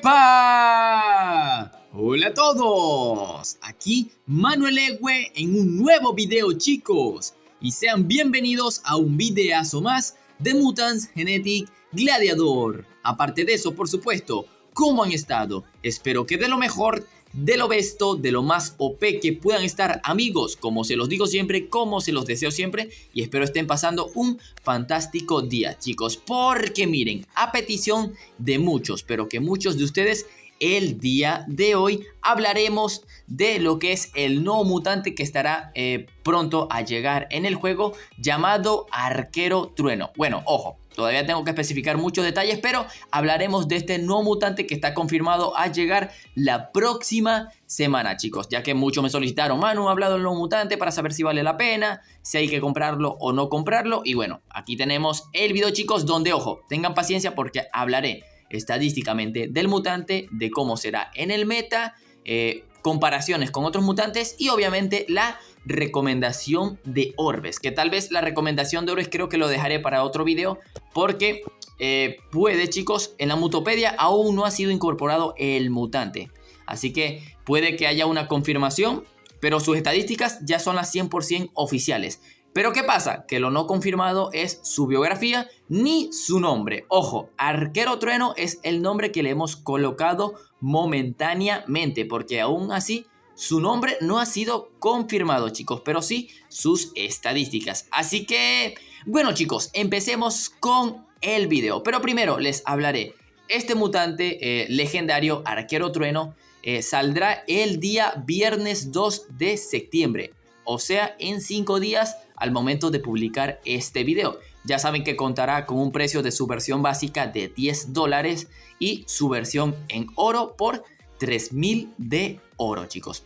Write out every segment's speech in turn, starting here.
¡Epa! Hola a todos, aquí Manuel Ewe en un nuevo video, chicos, y sean bienvenidos a un videazo más de Mutants Genetic Gladiator. Aparte de eso, por supuesto, ¿cómo han estado? Espero que de lo mejor, de lo besto, de lo más OP que puedan estar, amigos, como se los digo siempre, como se los deseo siempre, y espero estén pasando un fantástico día, chicos, porque miren, a petición de muchos, pero que muchos de ustedes, el día de hoy hablaremos de lo que es el nuevo mutante que estará pronto a llegar en el juego, llamado Arquero Trueno. Bueno, ojo, todavía tengo que especificar muchos detalles, pero hablaremos de este nuevo mutante que está confirmado a llegar la próxima semana, chicos. Ya que muchos me solicitaron, Manu, ha hablado del nuevo mutante para saber si vale la pena, si hay que comprarlo o no comprarlo. Y bueno, aquí tenemos el video, chicos, donde, ojo, tengan paciencia porque hablaré estadísticamente del mutante, de cómo será en el meta, comparaciones con otros mutantes y obviamente la recomendación de orbes, que tal vez la recomendación de orbes creo que lo dejaré para otro video porque puede, chicos, en la Mutopedia aún no ha sido incorporado el mutante, así que puede que haya una confirmación, pero sus estadísticas ya son las 100% oficiales. Pero ¿qué pasa? Que lo no confirmado es su biografía ni su nombre. Ojo, Arquero Trueno es el nombre que le hemos colocado momentáneamente, porque aún así su nombre no ha sido confirmado, chicos, pero sí sus estadísticas. Así que, bueno, chicos, empecemos con el video. Pero primero les hablaré. Este mutante legendario, Arquero Trueno, saldrá el día viernes 2 de septiembre. O sea, en 5 días al momento de publicar este video. Ya saben que contará con un precio de su versión básica de $10 y su versión en oro por 3000 de oro, chicos.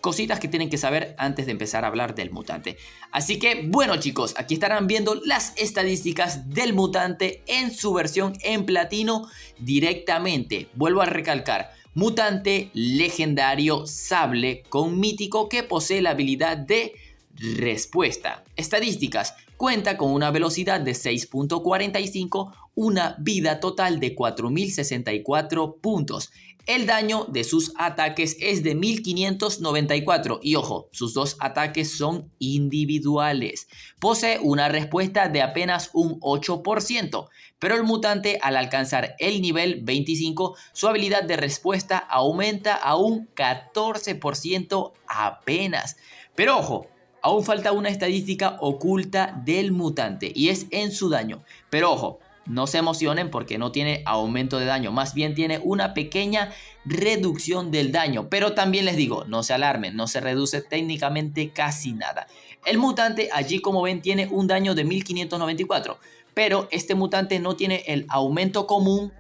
Cositas que tienen que saber antes de empezar a hablar del mutante. Así que, bueno, chicos, aquí estarán viendo las estadísticas del mutante en su versión en platino directamente. Vuelvo a recalcar. Mutante legendario sable con mítico que posee la habilidad de respuesta. Estadísticas. Cuenta con una velocidad de 6.45, una vida total de 4064 puntos. El daño de sus ataques es de 1594 y ojo, sus dos ataques son individuales. Posee una respuesta de apenas un 8%, pero el mutante al alcanzar el nivel 25, su habilidad de respuesta aumenta a un 14% apenas. Pero ojo, aún falta una estadística oculta del mutante y es en su daño. Pero ojo, no se emocionen porque no tiene aumento de daño, más bien tiene una pequeña reducción del daño. Pero también les digo, no se alarmen, no se reduce técnicamente casi nada. El mutante allí, como ven, tiene un daño de 1594, pero este mutante no tiene el aumento común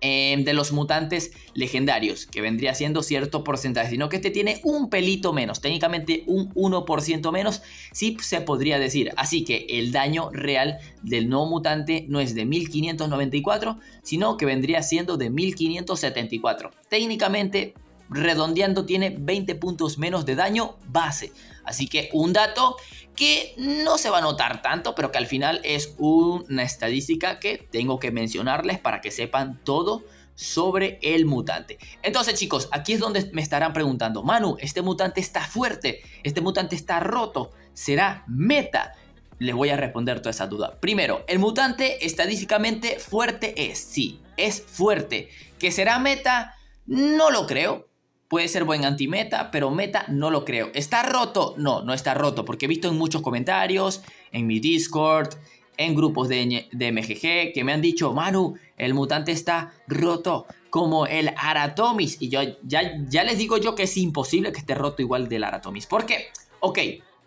de los mutantes legendarios, que vendría siendo cierto porcentaje, sino que este tiene un pelito menos, técnicamente un 1% menos, sí se podría decir. Así que el daño real del nuevo mutante no es de 1594, sino que vendría siendo de 1574. Técnicamente, redondeando, tiene 20 puntos menos de daño base. Así que un dato que no se va a notar tanto, pero que al final es una estadística que tengo que mencionarles para que sepan todo sobre el mutante. Entonces, chicos, aquí es donde me estarán preguntando, Manu, este mutante está fuerte, este mutante está roto, ¿será meta? Les voy a responder toda esa duda. Primero, el mutante estadísticamente fuerte es, sí, es fuerte. ¿Que será meta? No lo creo. Puede ser buen anti-meta, pero meta no lo creo. ¿Está roto? No, no está roto, porque he visto en muchos comentarios, en mi Discord, en grupos de MGG, que me han dicho, Manu, el mutante está roto, como el Aratomis. Y yo ya les digo yo que es imposible que esté roto igual del Aratomis. ¿Por qué? Ok,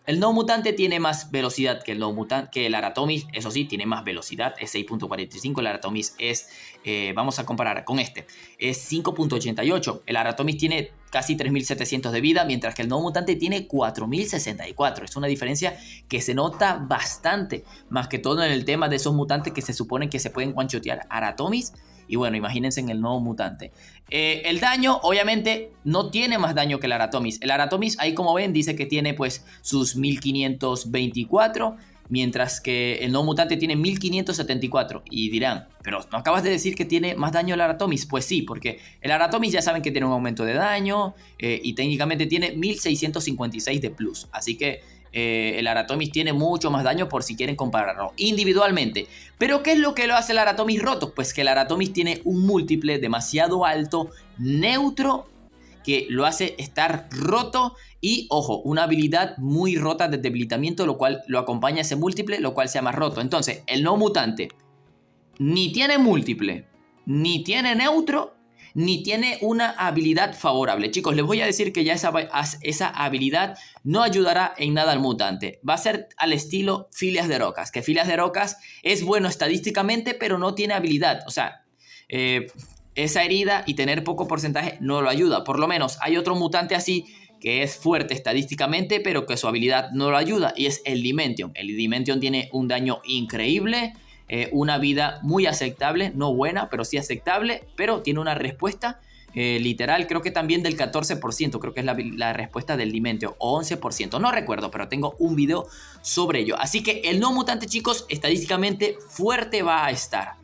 el nuevo mutante tiene más velocidad que el Aratomis, eso sí, tiene más velocidad, es 6.45, el Aratomis es, vamos a comparar con este, es 5.88, el Aratomis tiene casi 3700 de vida, mientras que el nuevo mutante tiene 4064, es una diferencia que se nota bastante, más que todo en el tema de esos mutantes que se suponen que se pueden one-shotear Aratomis. Y bueno, imagínense en el nuevo mutante. El daño, obviamente, no tiene más daño que el Aratomis. El Aratomis, ahí como ven, dice que tiene pues sus 1524. mientras que el no mutante tiene 1574. Y dirán, pero ¿no acabas de decir que tiene más daño el Aratomis? Pues sí, porque el Aratomis ya saben que tiene un aumento de daño y técnicamente tiene 1656 de plus. Así que el Aratomis tiene mucho más daño por si quieren compararlo individualmente. Pero ¿qué es lo que lo hace el Aratomis roto? Pues que el Aratomis tiene un múltiple demasiado alto, neutro, que lo hace estar roto y, ojo, una habilidad muy rota de debilitamiento, lo cual lo acompaña ese múltiple, lo cual se llama roto. Entonces, el no mutante ni tiene múltiple, ni tiene neutro, ni tiene una habilidad favorable. Chicos, les voy a decir que ya esa habilidad no ayudará en nada al mutante. Va a ser al estilo Filias de Rocas, que Filias de Rocas es bueno estadísticamente, pero no tiene habilidad. O sea, esa herida y tener poco porcentaje no lo ayuda. Por lo menos hay otro mutante así que es fuerte estadísticamente, pero que su habilidad no lo ayuda, y es el Dimension. El Dimension tiene un daño increíble, una vida muy aceptable, no buena, pero sí aceptable, pero tiene una respuesta literal, creo que también del 14%, creo que es la respuesta del Dimension, o 11%, no recuerdo, pero tengo un video sobre ello. Así que el no mutante, chicos, estadísticamente fuerte va a estar.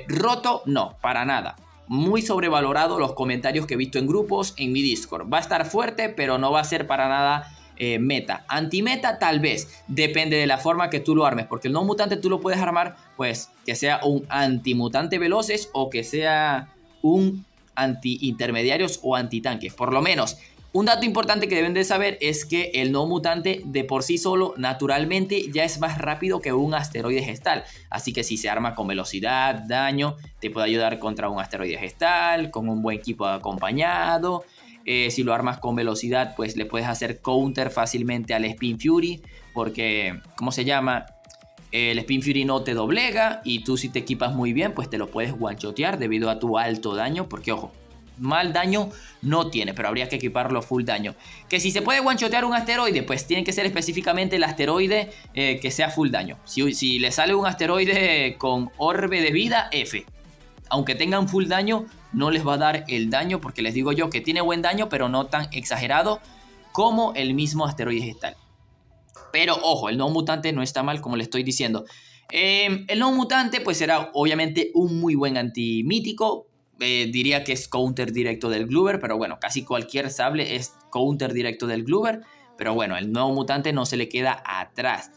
Roto, no, para nada. Muy sobrevalorado los comentarios que he visto en grupos, en mi Discord. Va a estar fuerte, pero no va a ser para nada meta. Antimeta tal vez, depende de la forma que tú lo armes, porque el no mutante tú lo puedes armar, pues, que sea un antimutante veloces o que sea un anti-intermediarios o antitanques. Por lo menos, un dato importante que deben de saber es que el no mutante de por sí solo, naturalmente, ya es más rápido que un asteroide gestal. Así que si se arma con velocidad, daño, te puede ayudar contra un asteroide gestal, con un buen equipo acompañado. Si lo armas con velocidad, pues le puedes hacer counter fácilmente al Spin Fury, porque, ¿cómo se llama? El Spin Fury no te doblega y tú, si te equipas muy bien, pues te lo puedes one-shotear debido a tu alto daño, porque, ojo, mal daño no tiene, pero habría que equiparlo full daño. Que si se puede one-shotear un asteroide, pues tiene que ser específicamente el asteroide que sea full daño. Si le sale un asteroide con orbe de vida, F. Aunque tengan full daño, no les va a dar el daño, porque les digo yo que tiene buen daño, pero no tan exagerado como el mismo asteroide gestal. Pero ojo, el no mutante no está mal, como le estoy diciendo. El no mutante pues será obviamente un muy buen antimítico. Diría que es counter directo del Gloober, pero bueno, casi cualquier sable es counter directo del Gloober. Pero bueno, el nuevo mutante no se le queda atrás.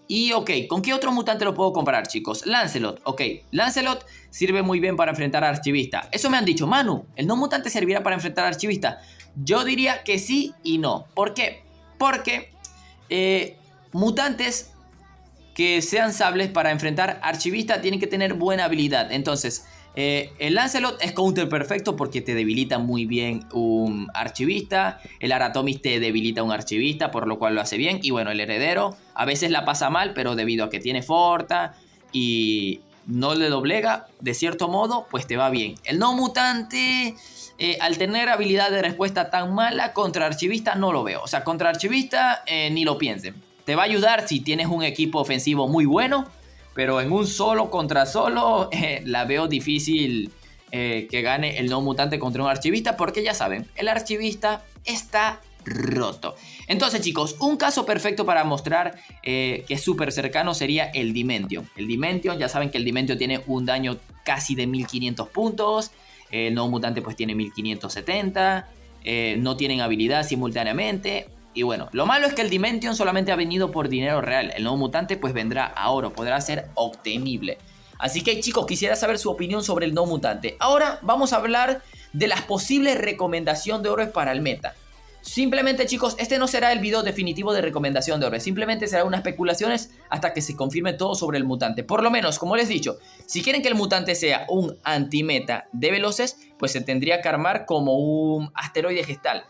Y ok, ¿con qué otro mutante lo puedo comparar, chicos? Lancelot, ok, Lancelot sirve muy bien para enfrentar a Archivista. Eso me han dicho, Manu, ¿el no mutante servirá para enfrentar a Archivista? Yo diría que sí y no. ¿Por qué? Porque mutantes que sean sables para enfrentar Archivista tienen que tener buena habilidad. Entonces, el Lancelot es counter perfecto porque te debilita muy bien un Archivista. El Aratomis te debilita un Archivista, por lo cual lo hace bien. Y bueno, el Heredero a veces la pasa mal, pero debido a que tiene Forta y no le doblega, de cierto modo, pues te va bien. El no mutante, al tener habilidad de respuesta tan mala, contra Archivista no lo veo. O sea, contra Archivista ni lo piensen. Te va a ayudar si tienes un equipo ofensivo muy bueno, pero en un solo contra solo la veo difícil que gane el no mutante contra un Archivista, porque ya saben, el Archivista está roto. Entonces, chicos, un caso perfecto para mostrar que es súper cercano sería el Dimension. El Dimension, ya saben que el Dimension tiene un daño casi de 1500 puntos. El no mutante pues tiene 1570. No tienen habilidad simultáneamente. Y bueno, lo malo es que el Dimension solamente ha venido por dinero real. El nuevo mutante pues vendrá a oro, podrá ser obtenible. Así que, chicos, quisiera saber su opinión sobre el no mutante. Ahora vamos a hablar de las posibles recomendaciones de oro para el meta. Simplemente, chicos, este no será el video definitivo de recomendación de oro. Simplemente será unas especulaciones hasta que se confirme todo sobre el mutante. Por lo menos, como les he dicho, si quieren que el mutante sea un antimeta de veloces, pues se tendría que armar como un asteroide gestal.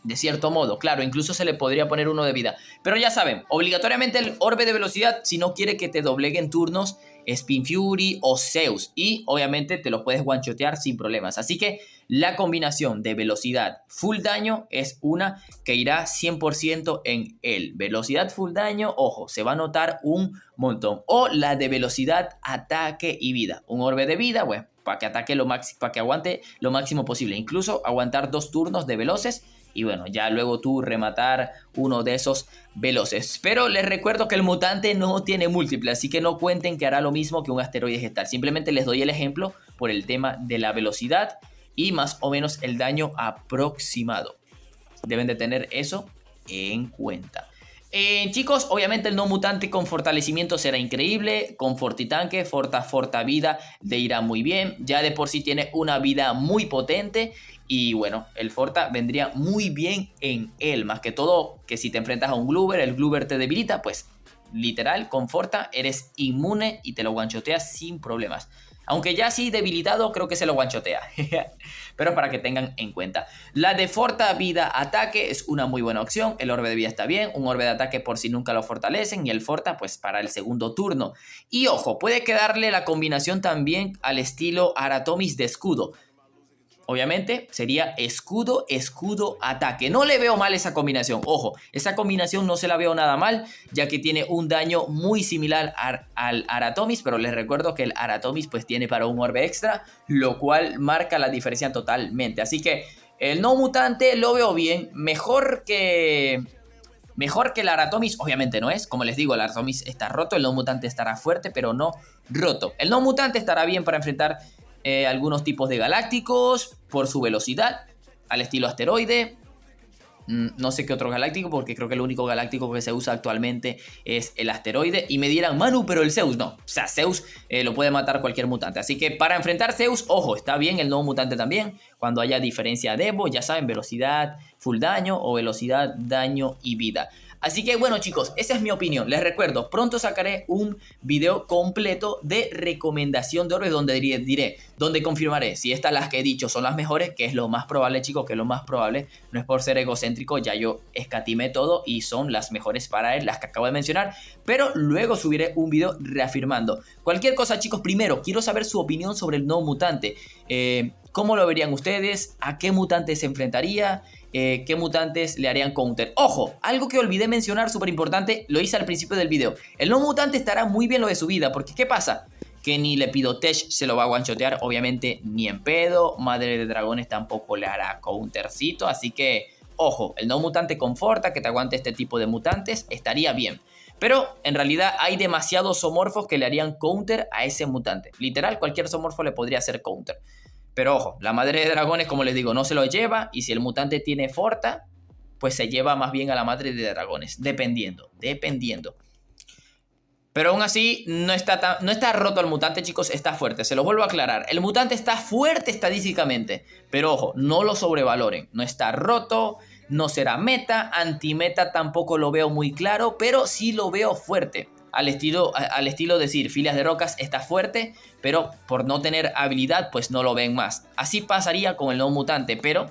De cierto modo, claro, incluso se le podría poner uno de vida. Pero ya saben, obligatoriamente el orbe de velocidad, si no quiere que te dobleguen turnos, Spin Fury o Zeus. Y obviamente te lo puedes one-shotear sin problemas. Así que la combinación de velocidad full daño es una que irá 100% en él. Velocidad full daño, ojo, se va a notar un montón. O la de velocidad, ataque y vida. Un orbe de vida, bueno, para que ataque para que aguante lo máximo posible. Incluso aguantar 2 turnos de veloces y bueno, ya luego tú rematar uno de esos veloces. Pero les recuerdo que el mutante no tiene múltiple, así que no cuenten que hará lo mismo que un asteroide gestal. Simplemente les doy el ejemplo por el tema de la velocidad y más o menos el daño aproximado. Deben de tener eso en cuenta. Chicos, obviamente el no mutante con fortalecimiento será increíble. Con fortitanque, forta vida le irá muy bien. Ya de por sí tiene una vida muy potente. Y bueno, el forta vendría muy bien en él. Más que todo que si te enfrentas a un Gloober, el Gloober te debilita. Pues literal, con forta eres inmune y te lo guanchoteas sin problemas. Aunque ya sí debilitado creo que se lo guanchotea. Pero para que tengan en cuenta. La de forta vida ataque es una muy buena opción. El orbe de vida está bien. Un orbe de ataque por si nunca lo fortalecen. Y el forta pues para el segundo turno. Y ojo, puede quedarle la combinación también al estilo Aratomis de escudo. Obviamente sería escudo, ataque. No le veo mal esa combinación. Ojo, esa combinación no se la veo nada mal, ya que tiene un daño muy similar al Aratomis. Pero les recuerdo que el Aratomis pues tiene para un orbe extra, lo cual marca la diferencia totalmente. Así que el no mutante lo veo bien. Mejor que el Aratomis, obviamente no es. Como les digo, el Aratomis está roto, el no mutante estará fuerte, pero no roto. El no mutante estará bien para enfrentar algunos tipos de galácticos por su velocidad, al estilo asteroide. No sé qué otro galáctico, porque creo que el único galáctico que se usa actualmente es el asteroide. Y me dirán, Manu, pero el Zeus no. O sea, Zeus lo puede matar cualquier mutante. Así que para enfrentar Zeus, ojo, está bien el nuevo mutante también. Cuando haya diferencia de Evo, ya saben, velocidad, full daño o velocidad, daño y vida. Así que bueno chicos, esa es mi opinión. Les recuerdo, pronto sacaré un video completo de recomendación de orbes donde diré, donde confirmaré si estas las que he dicho son las mejores, que es lo más probable chicos, que es lo más probable. No es por ser egocéntrico, ya yo escatimé todo y son las mejores para él, las que acabo de mencionar. Pero luego subiré un video reafirmando. Cualquier cosa chicos, primero quiero saber su opinión sobre el nuevo mutante. ¿Cómo lo verían ustedes? ¿A qué mutante se enfrentaría? ¿Qué mutantes le harían counter? Ojo, algo que olvidé mencionar, súper importante, lo hice al principio del video. El no mutante estará muy bien lo de su vida, porque ¿qué pasa? Que ni Lepidotech se lo va a guanchotear, obviamente ni en pedo. Madre de Dragones tampoco le hará countercito, así que ojo, el no mutante con forta que te aguante este tipo de mutantes estaría bien. Pero en realidad hay demasiados zoomorfos que le harían counter a ese mutante. Literal, cualquier zoomorfo le podría hacer counter. Pero ojo, la madre de dragones, como les digo, no se lo lleva. Y si el mutante tiene forta, pues se lleva más bien a la madre de dragones. Dependiendo. Pero aún así, no está roto el mutante, chicos. Está fuerte, se los vuelvo a aclarar. El mutante está fuerte estadísticamente. Pero ojo, no lo sobrevaloren. No está roto, no será meta. Antimeta tampoco lo veo muy claro, pero sí lo veo fuerte. Al estilo decir, Filias de Rocas está fuerte, pero por no tener habilidad, pues no lo ven más. Así pasaría con el no mutante, pero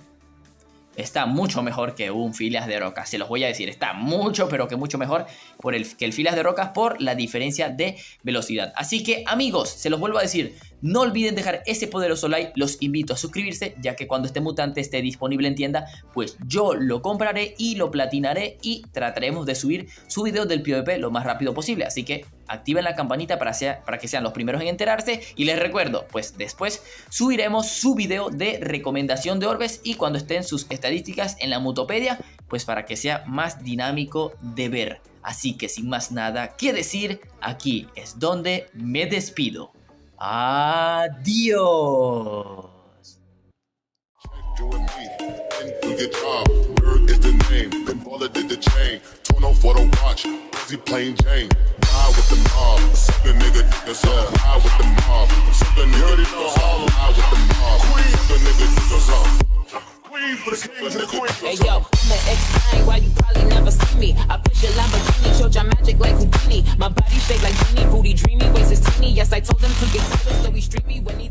está mucho mejor que un Filias de Rocas. Se los voy a decir, está mucho, pero que mucho mejor que el Filias de Rocas por la diferencia de velocidad. Así que, amigos, se los vuelvo a decir, no olviden dejar ese poderoso like. Los invito a suscribirse, ya que cuando este mutante esté disponible en tienda, pues yo lo compraré y lo platinaré y trataremos de subir su video del PvP lo más rápido posible. Así que activen la campanita para que sean los primeros en enterarse. Y les recuerdo, pues después subiremos su video de recomendación de orbes y cuando estén sus estadísticas en la Mutopedia, pues para que sea más dinámico de ver. Así que sin más nada que decir, aquí es donde me despido. Adiós. Hey yo, I'ma explain why you probably never see me. I push your Lamborghini, showed your magic like Houdini. My body shaped like Genie, booty dreamy, waist is teeny. Yes, I told him to get taller, so he streamed me when he